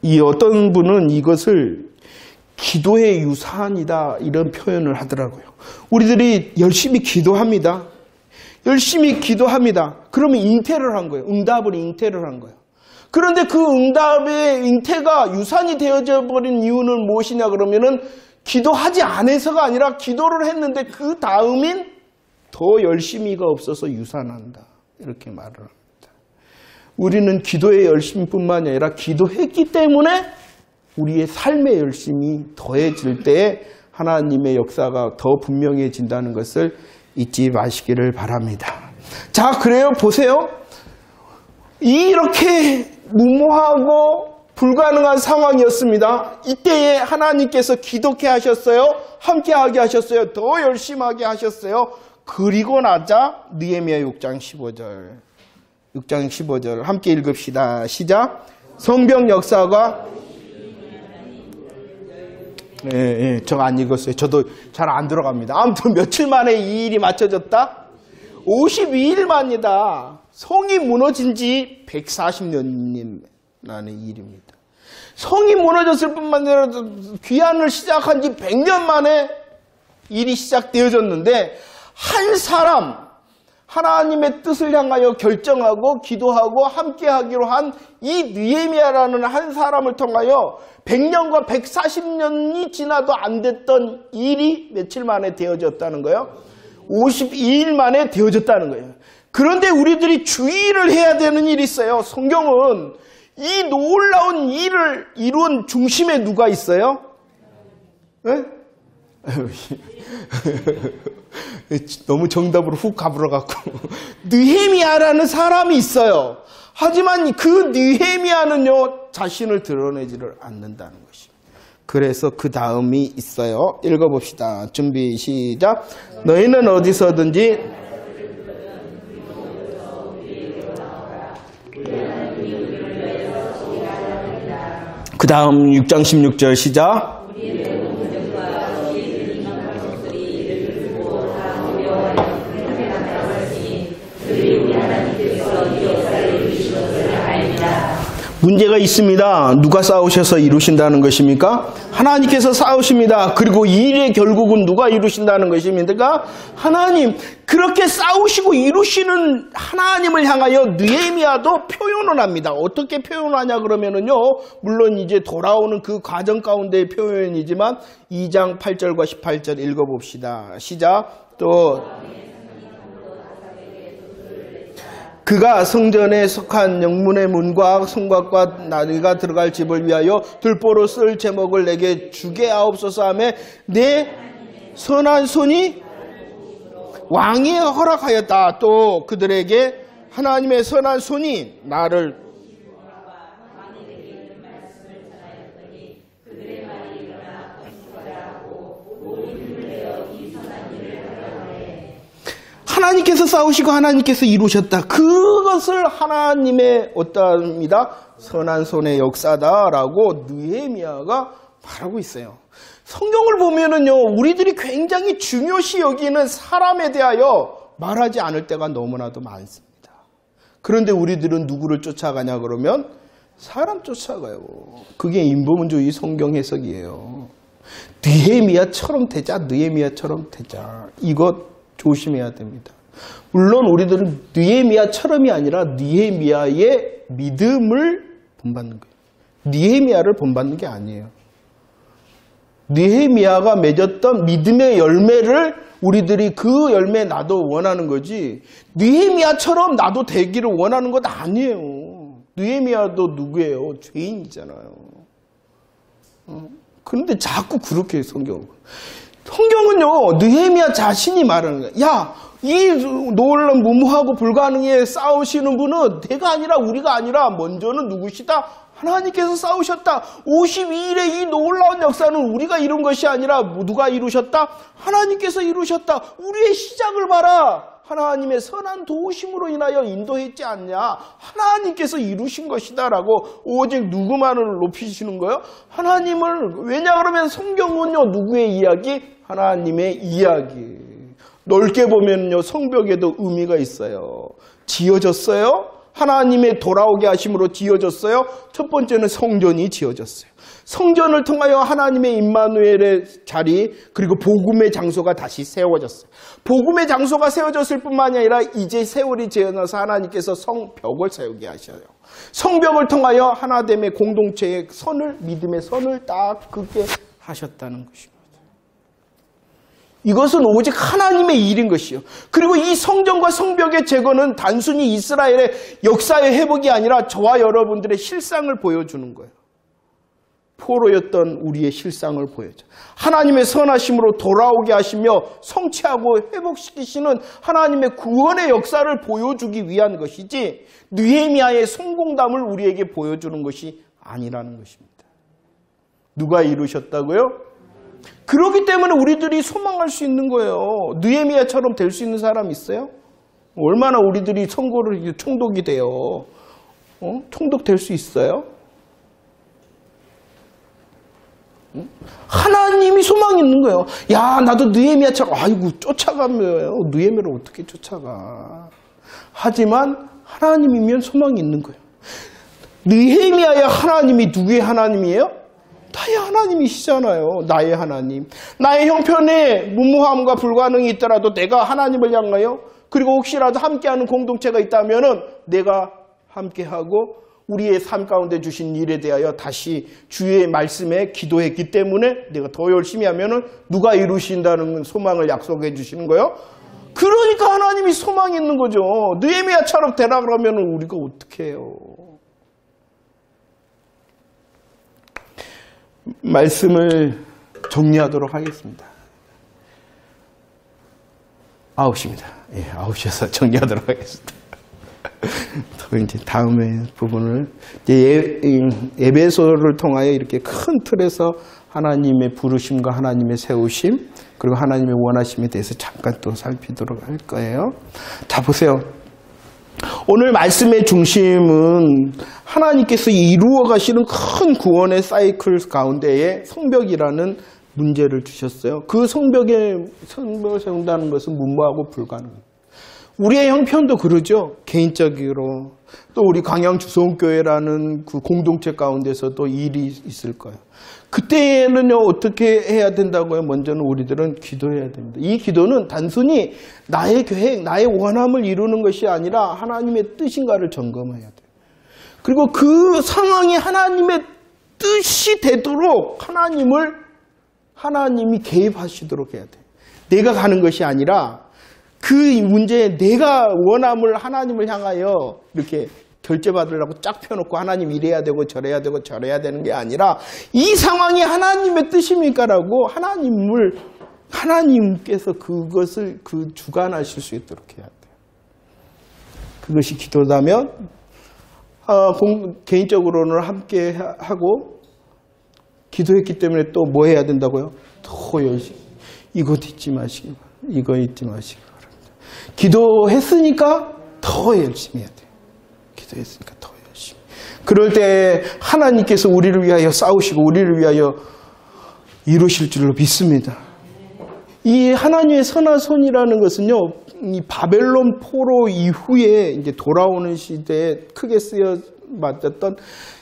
[SPEAKER 1] 이 어떤 분은 이것을 기도의 유산이다 이런 표현을 하더라고요. 우리들이 열심히 기도합니다. 열심히 기도합니다. 그러면 잉태를 한 거예요. 응답을 잉태를 한 거예요. 그런데 그 응답의 잉태가 유산이 되어져 버린 이유는 무엇이냐 그러면은 기도하지 않아서가 아니라 기도를 했는데 그 다음인 더 열심히가 없어서 유산한다. 이렇게 말을 합니다. 우리는 기도의 열심뿐만 아니라 기도했기 때문에 우리의 삶의 열심이 더해질 때에 하나님의 역사가 더 분명해진다는 것을 잊지 마시기를 바랍니다. 자, 그래요. 보세요. 이렇게 무모하고 불가능한 상황이었습니다. 이때에 하나님께서 기도케 하셨어요. 함께하게 하셨어요. 더 열심하게 하셨어요. 그리고 나자 느헤미야 6장 15절. 6장 15절 함께 읽읍시다. 시작. 성벽 역사가 저 안 읽었어요. 저도 잘 안 들어갑니다. 아무튼 며칠 만에 이 일이 맞춰졌다? 52일 만이다. 성이 무너진 지 140년이라는 일입니다. 성이 무너졌을 뿐만 아니라 귀환을 시작한 지 100년 만에 일이 시작되어졌는데 한 사람, 하나님의 뜻을 향하여 결정하고 기도하고 함께하기로 한 이 느헤미야라는 한 사람을 통하여 100년과 140년이 지나도 안 됐던 일이 며칠 만에 되어졌다는 거예요. 52일 만에 되어졌다는 거예요. 그런데 우리들이 주의를 해야 되는 일이 있어요. 성경은 이 놀라운 일을 이룬 중심에 누가 있어요? 네? 너무 정답으로 훅 가버려갖고 느헤미야라는 사람이 있어요. 하지만 그 느헤미야는요 자신을 드러내지를 않는다는 것입니다. 그래서 그 다음이 있어요. 읽어봅시다. 준비 시작. 너희는 어디서든지 그 다음 6장 16절 시작. 문제가 있습니다. 누가 싸우셔서 이루신다는 것입니까? 하나님께서 싸우십니다. 그리고 이 일의 결국은 누가 이루신다는 것입니까? 하나님. 그렇게 싸우시고 이루시는 하나님을 향하여 느헤미야도 표현을 합니다. 어떻게 표현하냐 그러면은요, 물론 이제 돌아오는 그 과정 가운데의 표현이지만 2장 8절과 18절 읽어봅시다. 시작. 또 그가 성전에 속한 영문의 문과 성곽과 나리가 들어갈 집을 위하여 들보로 쓸 제목을 내게 주게 하옵소서 하며 내 선한 손이 왕이 허락하였다. 또 그들에게 하나님의 선한 손이 나를 하나님께서 싸우시고 하나님께서 이루셨다. 그것을 하나님의 어떠합니다. 선한 손의 역사다라고 느헤미야가 말하고 있어요. 성경을 보면은요, 우리들이 굉장히 중요시 여기는 사람에 대하여 말하지 않을 때가 너무나도 많습니다. 그런데 우리들은 누구를 쫓아가냐 그러면 사람 쫓아가요. 그게 인본주의 성경 해석이에요. 느헤미야처럼 되자, 느헤미야처럼 되자. 이것 조심해야 됩니다. 물론 우리들은 느헤미야처럼이 아니라 느헤미야의 믿음을 본받는 거예요. 느헤미야를 본받는 게 아니에요. 느헤미야가 맺었던 믿음의 열매를 우리들이 그 열매 나도 원하는 거지, 느헤미야처럼 나도 되기를 원하는 것 아니에요. 느헤미야도 누구예요? 죄인이잖아요. 그런데 자꾸 그렇게 성경은요, 느헤미야 자신이 말하는 거야. 야, 이 놀라운 무모하고 불가능에 싸우시는 분은 내가 아니라 우리가 아니라 먼저는 누구시다? 하나님께서 싸우셨다. 52일의 이 놀라운 역사는 우리가 이룬 것이 아니라 누가 이루셨다? 하나님께서 이루셨다. 우리의 시작을 봐라. 하나님의 선한 도우심으로 인하여 인도했지 않냐. 하나님께서 이루신 것이다 라고 오직 누구만을 높이시는 거예요? 하나님을. 왜냐 그러면 성경은요, 누구의 이야기? 하나님의 이야기. 넓게 보면요, 성벽에도 의미가 있어요. 지어졌어요. 하나님의 돌아오게 하심으로 지어졌어요. 첫 번째는 성전이 지어졌어요. 성전을 통하여 하나님의 임마누엘의 자리, 그리고 복음의 장소가 다시 세워졌어요. 복음의 장소가 세워졌을 뿐만이 아니라 이제 세월이 지어나서 하나님께서 성벽을 세우게 하셔요. 성벽을 통하여 하나됨의 공동체의 선을, 믿음의 선을 딱 긋게 하셨다는 것입니다. 이것은 오직 하나님의 일인 것이요. 그리고 이 성전과 성벽의 제거는 단순히 이스라엘의 역사의 회복이 아니라 저와 여러분들의 실상을 보여주는 거예요. 포로였던 우리의 실상을 보여줘. 하나님의 선하심으로 돌아오게 하시며 성취하고 회복시키시는 하나님의 구원의 역사를 보여주기 위한 것이지, 느헤미야의 성공담을 우리에게 보여주는 것이 아니라는 것입니다. 누가 이루셨다고요? 그렇기 때문에 우리들이 소망할 수 있는 거예요. 느헤미야처럼 될 수 있는 사람 있어요? 얼마나 우리들이 선고를 총독이 돼요. 총독 될 수 있어요? 하나님이 소망이 있는 거예요. 야, 나도 느헤미야처럼, 아이고, 쫓아가면 느헤미야를 어떻게 쫓아가. 하지만 하나님이면 소망이 있는 거예요. 느헤미야의 하나님이 누구의 하나님이에요? 나의 하나님이시잖아요. 나의 하나님. 나의 형편에 무모함과 불가능이 있더라도 내가 하나님을 향하여, 그리고 혹시라도 함께하는 공동체가 있다면 내가 함께하고 우리의 삶 가운데 주신 일에 대하여 다시 주의 말씀에 기도했기 때문에 내가 더 열심히 하면 누가 이루신다는 소망을 약속해 주시는 거예요. 그러니까 하나님이 소망이 있는 거죠. 느헤미야처럼 되라 그러면 우리가 어떻게 해요? 말씀을 정리하도록 하겠습니다. 9시입니다. 예, 9시에서 정리하도록 하겠습니다. 또 이제 다음에 부분을 에베소를 통하여 이렇게 큰 틀에서 하나님의 부르심과 하나님의 세우심, 그리고 하나님의 원하심에 대해서 잠깐 또 살피도록 할 거예요. 자, 보세요. 오늘 말씀의 중심은 하나님께서 이루어 가시는 큰 구원의 사이클 가운데에 성벽이라는 문제를 주셨어요. 그 성벽을 세운다는 것은 무모하고 불가능합니다. 우리의 형편도 그러죠. 개인적으로. 또 우리 광양 주성교회라는 그 공동체 가운데서도 일이 있을 거예요. 그때는요, 어떻게 해야 된다고요? 먼저는 우리들은 기도해야 됩니다. 이 기도는 단순히 나의 계획, 나의 원함을 이루는 것이 아니라 하나님의 뜻인가를 점검해야 돼요. 그리고 그 상황이 하나님의 뜻이 되도록 하나님이 개입하시도록 해야 돼요. 내가 가는 것이 아니라 그 문제에 내가 원함을 하나님을 향하여 이렇게 결제받으려고 쫙 펴놓고 하나님 이래야 되고 저래야 되고 저래야 되는 게 아니라 이 상황이 하나님의 뜻입니까라고 하나님께서 그것을 주관하실 수 있도록 해야 돼요. 그것이 기도라면 개인적으로는 함께 하고 기도했기 때문에 또 뭐 해야 된다고요? 더 열심히. 이거 잊지 마시기 바랍니다. 이거 잊지 마시기 바랍니다. 기도했으니까 더 열심히 해야 돼요. 기도했으니까 더 열심히. 그럴 때 하나님께서 우리를 위하여 싸우시고 우리를 위하여 이루실 줄로 믿습니다. 이 하나님의 선한 손이라는 것은요, 이 바벨론 포로 이후에 이제 돌아오는 시대에 크게 쓰여 맞았던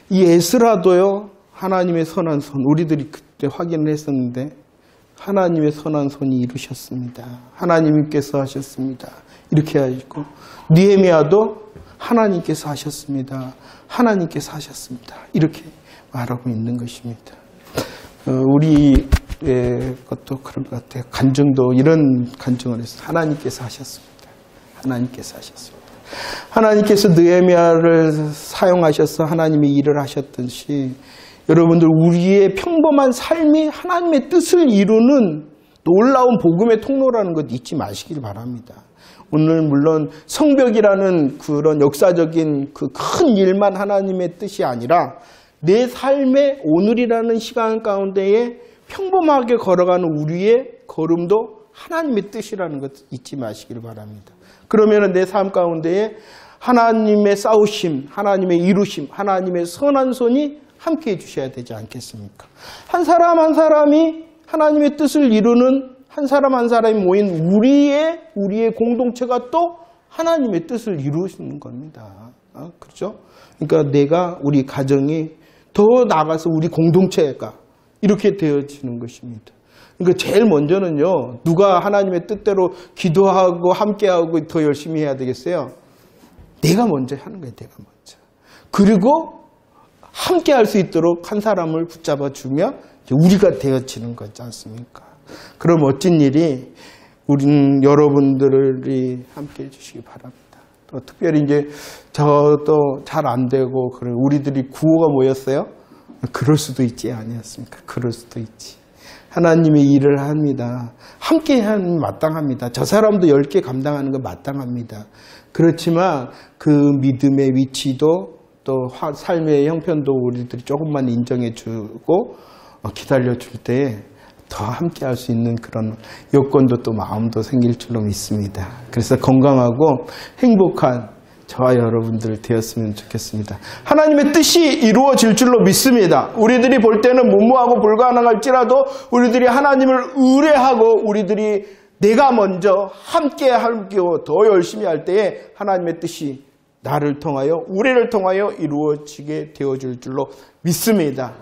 [SPEAKER 1] 이 에스라도요, 하나님의 선한 손, 우리들이 그때 확인을 했었는데, 하나님의 선한 손이 이루셨습니다. 하나님께서 하셨습니다. 이렇게 하시고 느헤미야도 하나님께서 하셨습니다. 하나님께서 하셨습니다. 이렇게 말하고 있는 것입니다. 우리의 것도 그런 것 같아요. 간증도 이런 간증을 해서 하나님께서 하셨습니다. 하나님께서 하셨습니다. 하나님께서 느헤미야를 사용하셔서 하나님의 일을 하셨듯이 여러분들 우리의 평범한 삶이 하나님의 뜻을 이루는 놀라운 복음의 통로라는 것 잊지 마시길 바랍니다. 오늘 물론 성벽이라는 그런 역사적인 그 큰 일만 하나님의 뜻이 아니라 내 삶의 오늘이라는 시간 가운데에 평범하게 걸어가는 우리의 걸음도 하나님의 뜻이라는 것 잊지 마시길 바랍니다. 그러면 내 삶 가운데에 하나님의 싸우심, 하나님의 이루심, 하나님의 선한 손이 함께 해주셔야 되지 않겠습니까? 한 사람 한 사람이 하나님의 뜻을 이루는 한 사람 한 사람이 모인 우리의 공동체가 또 하나님의 뜻을 이루시는 겁니다. 그렇죠? 그러니까 내가 우리 가정이 더 나아가서 우리 공동체가 이렇게 되어지는 것입니다. 그러니까 제일 먼저는요, 누가 하나님의 뜻대로 기도하고 함께하고 더 열심히 해야 되겠어요? 내가 먼저 하는 거예요, 내가 먼저. 그리고 함께 할 수 있도록 한 사람을 붙잡아 주며 우리가 되어지는 거지 않습니까? 그런 멋진 일이 여러분들이 함께 해주시기 바랍니다. 또 특별히 이제 저도 잘 안 되고 그런 우리들이 구호가 뭐였어요? 그럴 수도 있지 아니었습니까? 그럴 수도 있지. 하나님의 일을 합니다. 함께 하면 마땅합니다. 저 사람도 10개 감당하는 건 마땅합니다. 그렇지만 그 믿음의 위치도 또 삶의 형편도 우리들이 조금만 인정해 주고 기다려 줄 때 더 함께 할 수 있는 그런 여건도 또 마음도 생길 줄로 믿습니다. 그래서 건강하고 행복한 저와 여러분들 되었으면 좋겠습니다. 하나님의 뜻이 이루어질 줄로 믿습니다. 우리들이 볼 때는 무모하고 불가능할지라도 우리들이 하나님을 의뢰하고 우리들이 내가 먼저 함께 하고 더 열심히 할 때에 하나님의 뜻이 나를 통하여 우리를 통하여 이루어지게 되어질 줄로 믿습니다.